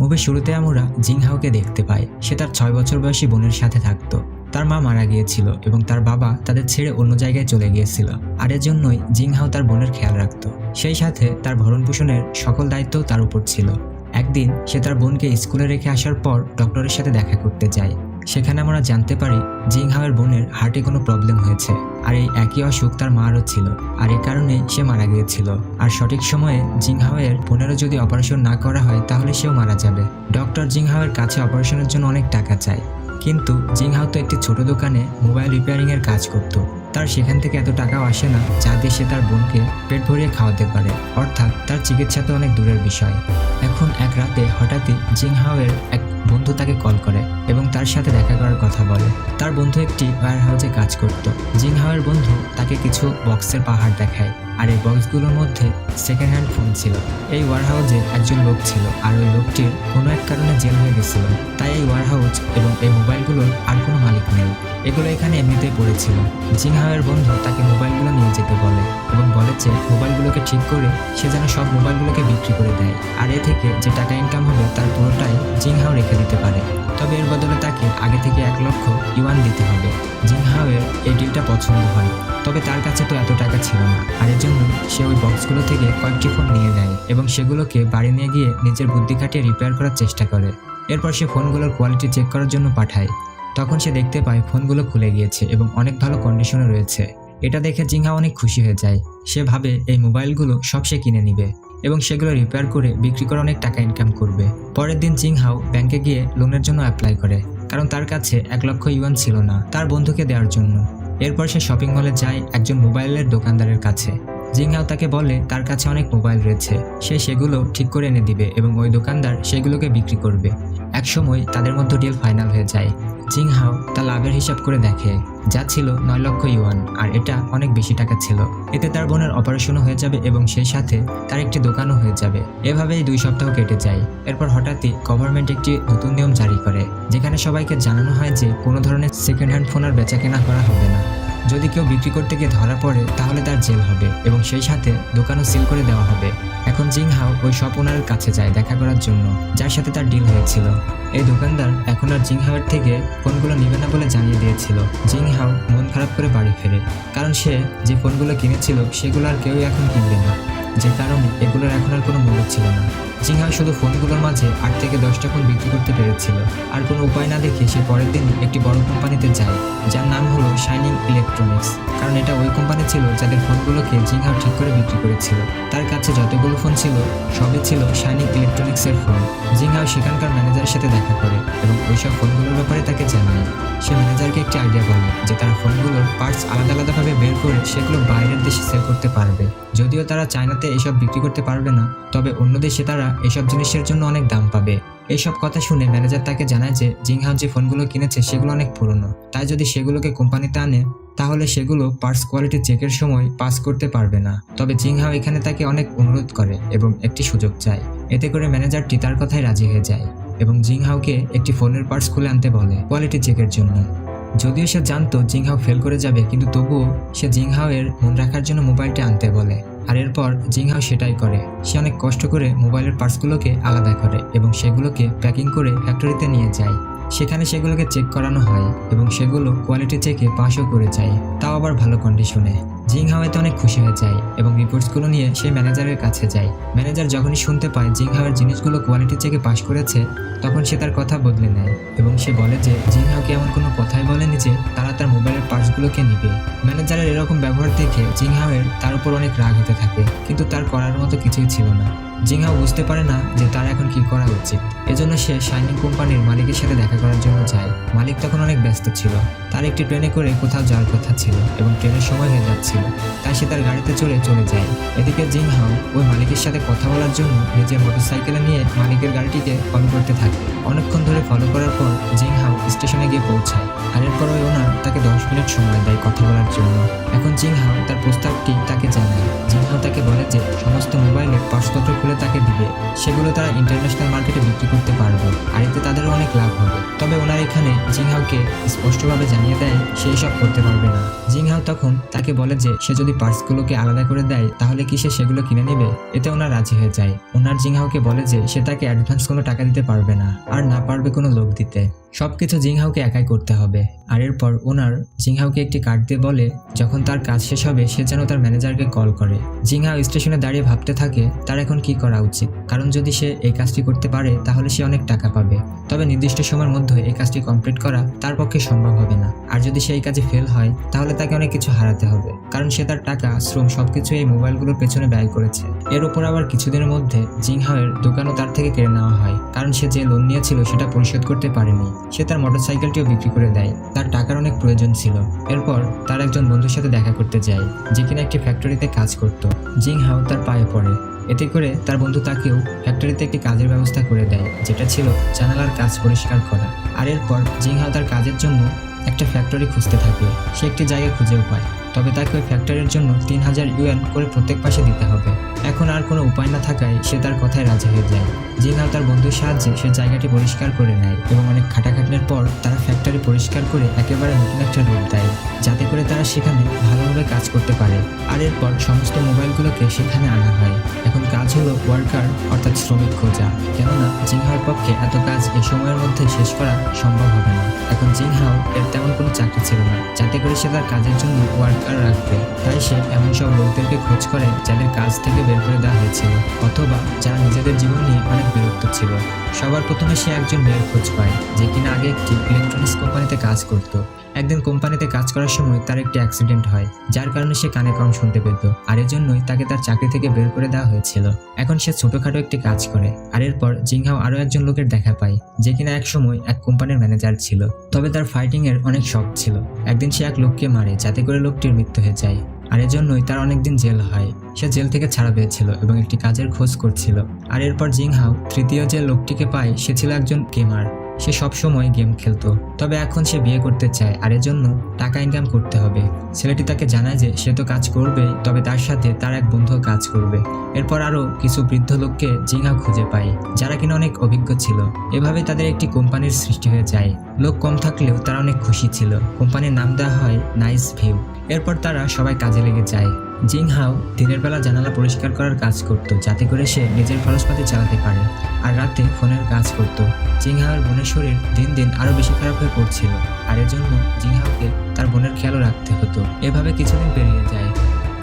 মুভির শুরুতে আমরা জিংহাওকে দেখতে পাই। সে তার 6 বছর বয়সী বোনের সাথে থাকতো। তার মা মারা গিয়েছিল এবং তার বাবা তাদের ছেড়ে অন্য জায়গায় চলে গিয়েছিল, আর এর জন্যই জিংহাও তার বোনের খেয়াল রাখত। সেই সাথে তার ভরণ পোষণের সকল দায়িত্ব তার উপর ছিল। একদিন সে তার বোনকে স্কুলে রেখে আসার পর ডক্টরের সাথে দেখা করতে যায়। সেখানে আমরা জানতে পারি জিংহাওয়ের বোনের হার্টে কোনো প্রবলেম হয়েছে, আর এই একই অসুখ তার মারও ছিল, আর এই কারণেই সে মারা গিয়েছিল। আর সঠিক সময়ে জিংহাওয়ের বোনেরও যদি অপারেশন না করা হয় তাহলে সেও মারা যাবে। ডক্টর জিংহাওয়ের কাছে অপারেশনের জন্য অনেক টাকা চায়, কিন্তু জিংহাও তো একটি ছোট দোকানে মোবাইল রিপেয়ারিংয়ের কাজ করত। তার সেখান থেকে এত টাকাও আসে না যা দিয়ে সে তার বোনকে পেট ভরিয়ে খাওয়াতে পারে, অর্থাৎ তার চিকিৎসা তো অনেক দূরের বিষয়। এখন এক রাতে হঠাৎই জিংহাওয়ের এক বন্ধু তাকে কল করে এবং তার সাথে দেখা করার কথা বলে। তার বন্ধু একটি ওয়্যার হাউসে কাজ করত। জিংহাওয়ের বন্ধু তাকে কিছু বক্সের পাহাড় দেখায়, আর এই বক্সগুলোর মধ্যে সেকেন্ড হ্যান্ড ফোন ছিল। এই ওয়্যার হাউসে একজন লোক ছিল, আর ওই লোকটির কোনো এক কারণে জেল হয়ে গেছিল। তাই এই ওয়্যার হাউস এবং এই মোবাইলগুলোর আর কোনো মালিক নেই, এগুলো এখানে এমনিতেই পড়েছিল। জিংহাওয়ের বন্ধু তাকে মোবাইলগুলো নিয়ে যেতে বলে এবং বলে যে মোবাইলগুলোকে ঠিক করে সে যেন সব মোবাইলগুলোকে বিক্রি করে দেয়, আর এ থেকে যে টাকা ইনকাম হবে তার পুরোটাই জিংহাও রেখে দিতে পারে। তবে এর বদলে তাকে আগে থেকে 1 লক্ষ ইউয়ান দিতে হবে। জিংহাওয়ের এই ডিলটা পছন্দ হয়, তবে তার কাছে তো এত টাকা ছিল না, আর এর জন্য সে ওই বক্সগুলো থেকে কয়েকটি ফোন নিয়ে নেয় এবং সেগুলোকে বাড়ি নিয়ে গিয়ে নিজের বুদ্ধি খাটিয়ে রিপেয়ার করার চেষ্টা করে। এরপর সে ফোনগুলোর কোয়ালিটি চেক করার জন্য পাঠায়। তখন সে দেখতে পায় ফোনগুলো খুলে গিয়েছে এবং অনেক ভালো কন্ডিশনে রয়েছে। এটা দেখে জিংহাও অনেক খুশি হয়ে যায়। সে ভাবে এই মোবাইলগুলো সব সে কিনে নিবে এবং সেগুলো রিপেয়ার করে বিক্রি করে অনেক টাকা ইনকাম করবে। পরের দিন জিংহাও ব্যাংকে গিয়ে লোনের জন্য অ্যাপ্লাই করে, কারণ তার কাছে 1 লক্ষ ইউয়ান ছিল না তার বন্ধুকে দেওয়ার জন্য। এরপর সে শপিং মলে যায় একজন মোবাইলের দোকানদারের কাছে। জিংহাও তাকে বলে তার কাছে অনেক মোবাইল রয়েছে, সে সেগুলো ঠিক করে এনে দিবে এবং ওই দোকানদার সেগুলোকে বিক্রি করবে। একসময় তাদের মধ্যে ডিল ফাইনাল হয়ে যায়। জিংহাও তার লাভের হিসাব করে দেখে, যা ছিল 9 লক্ষ ইউয়ান, আর এটা অনেক বেশি টাকা ছিল। এতে তার বোনের অপারেশনও হয়ে যাবে এবং সেই সাথে তার একটি দোকানও হয়ে যাবে। এভাবেই 2 সপ্তাহ কেটে যায়। এরপর হঠাৎই গভর্নমেন্ট একটি নতুন নিয়ম জারি করে, যেখানে সবাইকে জানানো হয় যে কোনো ধরনের সেকেন্ড হ্যান্ড ফোন আর বেচা কেনা করা হবে না। যদি কেউ বিক্রি করতে গিয়ে ধরা পড়ে তাহলে তার জেল হবে এবং সেই সাথে দোকানও সিল করে দেওয়া হবে। এখন জিংহাও ওই শপ ওনারের কাছে যায় দেখা করার জন্য, যার সাথে তার ডিল হয়েছিল। এই দোকানদার এখন আর জিংহাওয়ের থেকে ফোনগুলো নিবে না বলে জানিয়ে দিয়েছিল। জিংহাও মন খারাপ করে বাড়ি ফেরে, কারণ সে যে ফোনগুলো কিনেছিল সেগুলো আর কেউই এখন কিনবে না, যে কারণে এগুলোর এখন আর কোনো মূল্য ছিল না। জিংহাও শুধু ফোনগুলোর মাঝে 8 থেকে 10টা ফোন বিক্রি করতে পেরেছিল। আর কোনো উপায় না দেখে সে পরের দিন একটি বড় কোম্পানিতে যায়, যার নাম হলো শাইনিং ইলেকট্রনিক্স, কারণ এটা ওই কোম্পানি ছিল যাদের ফোনগুলোকে জিংহাও ঠিক করে বিক্রি করেছিল। তার কাছে যতগুলো ফোন ছিল সবই ছিল শাইনিং ইলেকট্রনিক্সের ফোন। জিংহাও সেখানকার ম্যানেজারের সাথে দেখা করে এবং ওইসব ফোনগুলোর ব্যাপারে তাকে জানায়। সে ম্যানেজারকে একটি আইডিয়া বলে যে তার ফোনগুলোর পার্টস আলাদা আলাদাভাবে বের করে সেগুলো বাইরের দেশে সেল করতে পারবে। যদিও তারা চায়নাতে এসব বিক্রি করতে পারবে না, তবে অন্য দেশে তারা এসব জিনিসের জন্য অনেক দাম পাবে। এইসব কথা শুনে ম্যানেজার তাকে জানায় যে জিংহাও যে ফোনগুলো কিনেছে সেগুলো অনেক পুরনো, তাই যদি সেগুলোকে কোম্পানিতে আনে তাহলে সেগুলো পার্টস কোয়ালিটি চেকের সময় পাস করতে পারবে না। তবে জিংহাও এখানে তাকে অনেক অনুরোধ করে এবং একটি সুযোগ চায়। এতে করে ম্যানেজারটি তার কথায় রাজি হয়ে যায় এবং জিংহাওকে একটি ফোনের পার্টস খুলে আনতে বলে কোয়ালিটি চেকের জন্য। যদিও সে জানতো জিংহাও ফেল করে যাবে, কিন্তু তবুও সে জিংহাওয়ের মন রাখার জন্য মোবাইলটা আনতে বলে। আর এরপর জিংহাও সেটাই করে। সে অনেক কষ্ট করে মোবাইলের পার্টসগুলোকে আলাদা করে এবং সেগুলোকে প্যাকিং করে ফ্যাক্টরিতে নিয়ে যায়। সেখানে সেগুলোকে চেক করানো হয় এবং সেগুলো কোয়ালিটি চেকে পাসও করে যায়, তাও আবার ভালো কন্ডিশনে। জিংহাও এতে অনেক খুশি হয়ে যায় এবং রিপোর্টসগুলো নিয়ে সে ম্যানেজারের কাছে যায়। ম্যানেজার যখনই শুনতে পায় জিংহাওয়ের জিনিসগুলো কোয়ালিটি চেকে পাস করেছে, তখন সে তার কথা বদলে নেয় এবং সে বলে যে জিংহাওকে এমন কোনো কথাই বলেনি যে তারা তার মোবাইলের পার্টসগুলোকে নিবে। ম্যানেজারের এরকম ব্যবহার দেখে জিংহাওয়ের তার উপর অনেক রাগ হতে থাকে, কিন্তু তার করার মতো কিছুই ছিল না। জিংহাও বুঝতে পারে না যে তার এখন কি করা উচিত। এজন্য সে শাইনিং কোম্পানির মালিকের সাথে দেখা করার জন্য যায়। মালিক তখন অনেক ব্যস্ত ছিল, তার একটি ট্রেনে করে কোথাও যাওয়ার কথা ছিল এবং ট্রেনের সময় হয়ে যাচ্ছিল, তাই সে তার গাড়িতে চড়ে চলে যায়। এদিকে জিংহাও ওই মালিকের সাথে কথা বলার জন্য নিজের মোটরসাইকেলে নিয়ে মালিকের গাড়িটিকে ফলো করতে থাকে। অনেকক্ষণ ধরে ফলো করার পর জিংহাও স্টেশনে গিয়ে পৌঁছায়, আর এরপর ওই ওনার তাকে 10 মিনিট সময় দেয় কথা বলার জন্য। এখন জিংহাও তার প্রস্তাবটি তাকে জানায়। জিংহাও তাকে বলে যে সমস্ত মোবাইলের পার্টসপত্র খুলে তাকে দিবে, সেগুলো তারা ইন্টারন্যাশনাল মার্কেটে বিক্রি করতে পারবে, আর এতে তাদেরও অনেক লাভ হবে। তবে ওনার এই সেখানে জিংহাওকে স্পষ্টভাবে জানিয়ে দেয় সে এসব করতে পারবে না। জিংহাও তখন তাকে বলে যে সে যদি পার্টসগুলোকে আলাদা করে দেয় তাহলে কি সে সেগুলো কিনে নেবে। এতে ওনার রাজি হয়ে যায়। ওনার জিংহাওকে বলে যে সে তাকে অ্যাডভান্স কোনো টাকা দিতে পারবে না, আর না পারবে কোনো লোক দিতে। সবকিছু জিংহাওকে একাই করতে হবে। আর এরপর ওনার জিংহাওকে একটি কার্ড দিয়ে বলে যখন তার কাজ শেষ হবে সে যেন তার ম্যানেজারকে কল করে। জিংহাও স্টেশনে দাঁড়িয়ে ভাবতে থাকে তার এখন কি করা উচিত, কারণ যদি সে এই কাজটি করতে পারে তাহলে সে অনেক টাকা পাবে, তবে নির্দিষ্ট সময়ের মধ্যে এই কাজটি কমপ্লিট করা তার পক্ষে সম্ভব হবে না। আর যদি সে এই কাজে ফেল হয় তাহলে তাকে অনেক কিছু হারাতে হবে, কারণ সে তার টাকা, শ্রম সবকিছু এই মোবাইলগুলোর পেছনে ব্যয় করেছে। এর উপর আবার কিছুদিনের মধ্যে জিংহাওয়ের দোকানও তার থেকে কেড়ে নেওয়া হয়, কারণ সে যে লোন নিয়েছিল সেটা পরিশোধ করতে পারেনি। সে তার মোটরসাইকেলটিও বিক্রি করে দেয়, তার টাকার অনেক প্রয়োজন ছিল। এরপর তার একজন বন্ধুর সাথে দেখা করতে যায় যে কিনা একটি ফ্যাক্টরিতে কাজ করত। জিংহাও তার পায়ে পড়ে। এতে করে তার বন্ধু তাকেও ফ্যাক্টরিতে একটি কাজের ব্যবস্থা করে দেয়, যেটা ছিল জানালার কাজ পরিষ্কার করা। আর এরপর জিংহাও তার কাজের জন্য একটা ফ্যাক্টরি খুঁজতে থাকে। সে একটি জায়গা খুঁজেও পায়, তবে তাকে ওই ফ্যাক্টরির জন্য 3000 ইউয়ান করে প্রত্যেক মাসে দিতে হবে। এখন আর কোনো উপায় না থাকায় সে তার কথায় রাজি হয়ে যায়। জিংহাও তার বন্ধুর সাহায্যে সে জায়গাটি পরিষ্কার করে নেয় এবং অনেক খাটাখাটনির পর তারা ফ্যাক্টরি পরিষ্কার করে একেবারে নতুন একটা রূপ দেয়, যাতে করে তারা সেখানে ভালোভাবে কাজ করতে পারে। আর এরপর সমস্ত মোবাইলগুলোকে সেখানে আনা হয়। এখন কাজ হলো ওয়ার্কার অর্থাৎ শ্রমিক খোঁজা, কেননা জিংহাওয়ের পক্ষে এত কাজ এই সময়ের মধ্যে শেষ করা সম্ভব হবে না। এখন জিংহাও এর তেমন কোনো চাকরি ছিল না যাতে করে সে তার কাজের জন্য ওয়ার্কার রাখবে, তাই সে এমন সব লোকদেরকে খোঁজ করে যাদের কাজ থেকে বের করে দেওয়া হয়েছিল অথবা যারা নিজেদের জীবন নিয়ে অনেক বিরক্ত ছিল। সবার প্রথমে সে একজন মেয়ের খোঁজ পায় যে কিনা আগে একটি ইলেকট্রনিক্স কোম্পানিতে কাজ করত। একদিন কোম্পানিতে কাজ করার সময় তার একটি অ্যাক্সিডেন্ট হয়, যার কারণে সে কানে কম শুনতে পেত, আর এর জন্যই তাকে তার চাকরি থেকে বের করে দেওয়া হয়েছিল। এখন সে ছোটখাটো একটি কাজ করে। আর এরপর জিংহাও আরো একজন লোকের দেখা পায় যে কিনা এক সময় এক কোম্পানির ম্যানেজার ছিল, তবে তার ফাইটিং এর অনেক শখ ছিল। একদিন সে এক লোককে মারে যাতে করে লোকটির মৃত্যু হয়ে যায়, আর এর জন্যই তার অনেকদিন জেল হয়। সে জেল থেকে ছাড়া পেয়েছিল এবং একটি কাজের খোঁজ করছিল। আর এরপর জিংহাও তৃতীয় যে লোকটিকে পায় সে ছিল একজন গেমার। সে সব সময় গেম খেলতো, তবে এখন সে বিয়ে করতে চায়, আর এর জন্য টাকা ইনকাম করতে হবে। ছেলেটি তাকে জানায় যে সে তো কাজ করবে, তবে তার সাথে তার এক বন্ধুও কাজ করবে। এরপর আরো কিছু বৃদ্ধ লোককে জিংহাও খুঁজে পায় যারা কিনা অনেক অভিজ্ঞ ছিল। এভাবে তাদের একটি কোম্পানির সৃষ্টি হয়ে যায়। লোক কম থাকলেও তারা অনেক খুশি ছিল। কোম্পানির নাম দেওয়া হয় নাইস ভিউ। এরপর তারা সবাই কাজে লেগে যায়। জিংহাও দিনের বেলা জানালা পরিষ্কার করার কাজ করত যাতে করে সে নিজের খরচপাতি চালাতে পারে, আর রাতে ফোনের কাজ করত। জিংহাওয়ের বোনের শরীর দিন দিন আরো বেশি খারাপ হয়ে পড়ছিল, আর এর জন্য জিংহাওকে তার বোনের খেয়ালও রাখতে হতো। এভাবে কিছুদিন পেরিয়ে যায়।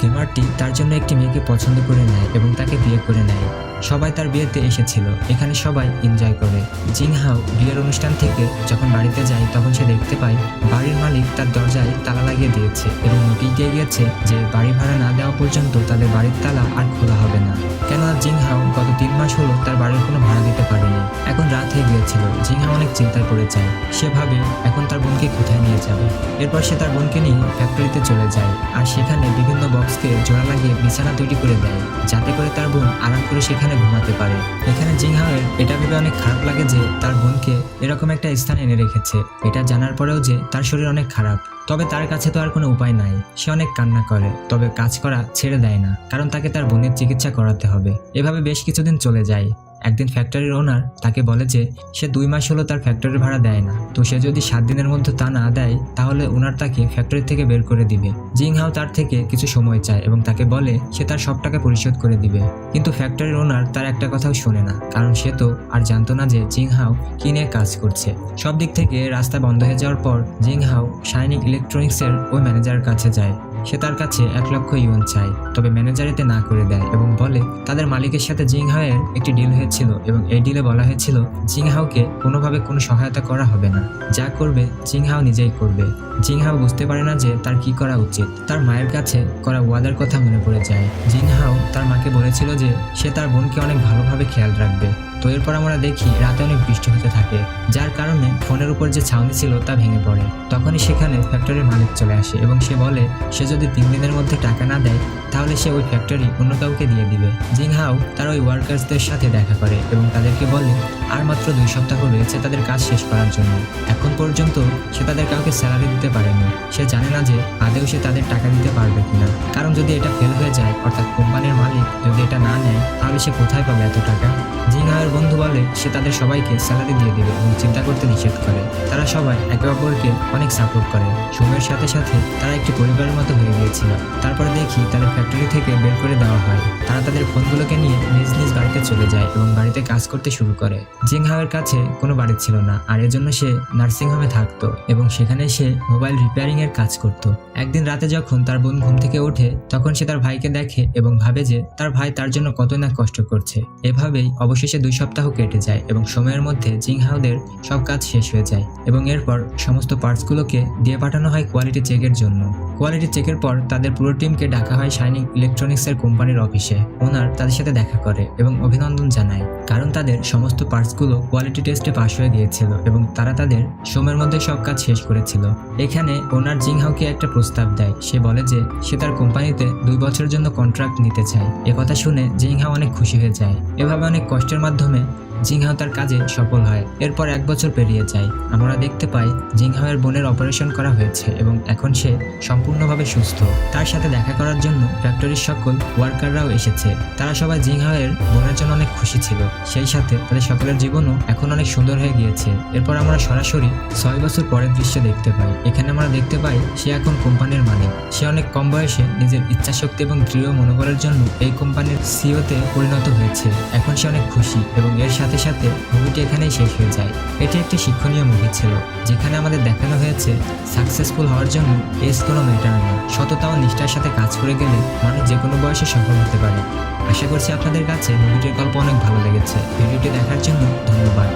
গেমারটি তার জন্য একটি মেয়েকে পছন্দ করে নেয় এবং তাকে বিয়ে করে নেয়। সবাই তার বিয়েতে এসেছিল, এখানে সবাই এনজয় করে। জিংহাও বিয়ের অনুষ্ঠান থেকে যখন বাড়িতে যায় তখন সে দেখতে পায় বাড়ির মালিক তার দরজায় তালা লাগিয়ে দিয়েছে এবং নোটিশ দিয়ে গিয়েছে যে বাড়ি ভাড়া না দেওয়া পর্যন্ত তাদের বাড়ির তালা আর খোলা হবে না, কেননা জিংহাও গত 3 মাস হলো তার বাড়ির কোনো ভাড়া দিতে পারেনি। এখন রাত হয়ে গিয়েছিল। জিংহাও অনেক চিন্তায় পড়ে যায়। সে ভাবে এখন তার বোনকে কোথায় নিয়ে যাবে। এরপর সে তার বোনকে নিয়ে ফ্যাক্টরিতে চলে যায়, আর সেখানে বিভিন্ন বক্সকে জোড়া লাগিয়ে বিছানা তৈরি করে দেয় যাতে করে তার বোন আরাম করে সেখানে ঘুমাতে পারে। এখানে জিংহাওয়ের এটা ভেবে অনেক খারাপ লাগে যে তার বোনকে এরকম একটা স্থানে এনে রেখেছে। এটা জানার পরেও যে তার শরীর অনেক খারাপ, তবে তার কাছে তো আর কোনো উপায় নাই। সে অনেক কান্না করে, তবে কাজ করা ছেড়ে দেয় না, কারণ তাকে তার বোনের চিকিৎসা করাতে হবে। এভাবে বেশ কিছুদিন চলে যায়। একদিন ফ্যাক্টরির ওনার তাকে বলে যে সে 2 মাস হলো তার ফ্যাক্টরির ভাড়া দেয় না, তো সে যদি 7 দিনের মধ্যে তা না দেয় তাহলে ওনার তাকে ফ্যাক্টরি থেকে বের করে দিবে। জিংহাও তার থেকে কিছু সময় চায় এবং তাকে বলে সে তার সব টাকা পরিশোধ করে দিবে, কিন্তু ফ্যাক্টরির ওনার তার একটা কথাও শোনে না, কারণ সে তো আর জানতো না যে জিংহাও কি নিয়ে কাজ করছে। সব দিক থেকে রাস্তা বন্ধ হয়ে যাওয়ার পর জিংহাও শাইনিং ইলেকট্রনিক্সের ওই ম্যানেজারের কাছে যায়। সে তার কাছে 1 লক্ষ ইউয়ান চায়, তবে ম্যানেজার এতে না করে দেয় এবং বলে তাদের মালিকের সাথে জিংহাওয়ের একটি ডিল হয়েছিল এবং এই ডিলে বলা হয়েছিল জিংহাওকে কোনোভাবে কোনো সহায়তা করা হবে না, যা করবে জিংহাও নিজেই করবে। জিংহাও বুঝতে পারে না যে তার কি করা উচিত। তার মায়ের কাছে করা ওয়াদার কথা মনে পড়ে যায়। জিংহাও তার মাকে বলেছিল যে সে তার বোনকে অনেক ভালোভাবে খেয়াল রাখবে। তো এরপর আমরা দেখি রাতে অনেক বৃষ্টি হতে থাকে, যার কারণে ফোনের উপর যে ছাউনি ছিল তা ভেঙে পড়ে। তখনই সেখানে ফ্যাক্টরির মালিক চলে আসে এবং সে বলে সে যদি 3 দিনের মধ্যে টাকা না দেয় তাহলে সে ওই ফ্যাক্টরি অন্য কাউকে দিয়ে দিবে। জিংহাও তার ওই ওয়ার্কার্সদের সাথে দেখা করে এবং তাদেরকে বলে আর মাত্র 2 সপ্তাহ রয়েছে তাদের কাজ শেষ করার জন্য। এখন পর্যন্ত সে তাদের কাউকে স্যালারি দিতে পারেনি। সে জানে না যে আদেও সে তাদের টাকা দিতে পারবে কিনা, কারণ যদি এটা ফেল হয়ে যায় অর্থাৎ কোম্পানির মালিক যদি এটা না নেয় তাহলে সে কোথায় পাবে এত টাকা। জিংহাওয়ের তার বন্ধু বলে সে তাদের সবাইকে স্যালারি দিয়ে দেবে এবং চিন্তা করতে নিষেধ করে। তারা সবাই একে অপরকে অনেক সাপোর্ট করে। সময়ের সাথে সাথে তারা একটি পরিবারের মতো হয়ে গিয়েছিল। তারপরে দেখি তাদের ফ্যাক্টরি থেকে বের করে দেওয়া হয়। তারা তাদের ফোনগুলোকে নিয়ে নিজ নিজ বাড়িতে চলে যায় এবং বাড়িতে কাজ করতে শুরু করে। জিংহাওয়ের কাছে কোনো বাড়ি ছিল না, আর এর জন্য সে নার্সিং হোমে থাকতো এবং সেখানে সে মোবাইল রিপেয়ারিং এর কাজ করত। একদিন রাতে যখন তার বোন ঘুম থেকে ওঠে তখন সে তার ভাইকে দেখে এবং ভাবে যে তার ভাই তার জন্য কত না কষ্ট করছে। এভাবেই অবশেষে 2 সপ্তাহ কেটে যায় এবং সময়ের মধ্যে জিংহাওদের সব কাজ শেষ হয়ে যায় এবং এরপর সমস্ত পার্টসগুলোকে দিয়ে পাঠানো হয় কোয়ালিটি চেকের জন্য। কোয়ালিটি চেকের পর তাদের পুরো টিমকে ডাকা হয় শাইনিং ইলেকট্রনিক্সের কোম্পানির অফিসে। ওনার তাদের সাথে দেখা করে এবং অভিনন্দন জানায়, কারণ তাদের সমস্ত পার্টসগুলো কোয়ালিটি টেস্টে পাস হয়ে গিয়েছিল এবং তারা তাদের সময়ের মধ্যে সব কাজ শেষ করেছিল। এখানে ওনার জিংহাওকে একটা প্রস্তাব দেয়। সে বলে যে সে তার কোম্পানিতে 2 বছরের জন্য কন্ট্রাক্ট নিতে চায়। একথা শুনে জিংহাও অনেক খুশি হয়ে যায়। এভাবে অনেক কষ্টের মাধ্যমে জিংহাও তার কাজে সফল হয়। এরপর 1 বছর পেরিয়ে যায়। আমরা দেখতে পাই জিংহাওয়ের বোনের অপারেশন করা হয়েছে এবং এখন সে সম্পূর্ণভাবে সুস্থ। তার সাথে দেখা করার জন্য ফ্যাক্টরির সকল ওয়ার্কাররাও এসেছে। তারা সবাই জিংহাওয়ের বোনের জন্য অনেক খুশি ছিল। সেই সাথে তাদের সকলের জীবনও এখন অনেক সুন্দর হয়ে গিয়েছে। এরপর আমরা সরাসরি 6 বছর পরের দৃশ্য দেখতে পাই। এখানে আমরা দেখতে পাই সে এখন কোম্পানির মালিক। সে অনেক কম বয়সে নিজের ইচ্ছাশক্তি এবং দৃঢ় মনোবলের জন্য এই কোম্পানির সিইওতে পরিণত হয়েছে। এখন সে অনেক খুশি এবং এর সাথে সাথে মুভিটি এখানেই শেষ হয়ে যায়। এটি একটি শিক্ষণীয় মুভি ছিল, যেখানে আমাদের দেখানো হয়েছে সাকসেসফুল হওয়ার জন্য এজ কোনো ম্যাটার নয়। সততা ও নিষ্ঠার সাথে কাজ করে গেলে মানুষ যে কোনো বয়সে সফল হতে পারে। আশা করছি আপনাদের কাছে মুভিটির গল্প অনেক ভালো লেগেছে। ভিডিওটি দেখার জন্য ধন্যবাদ।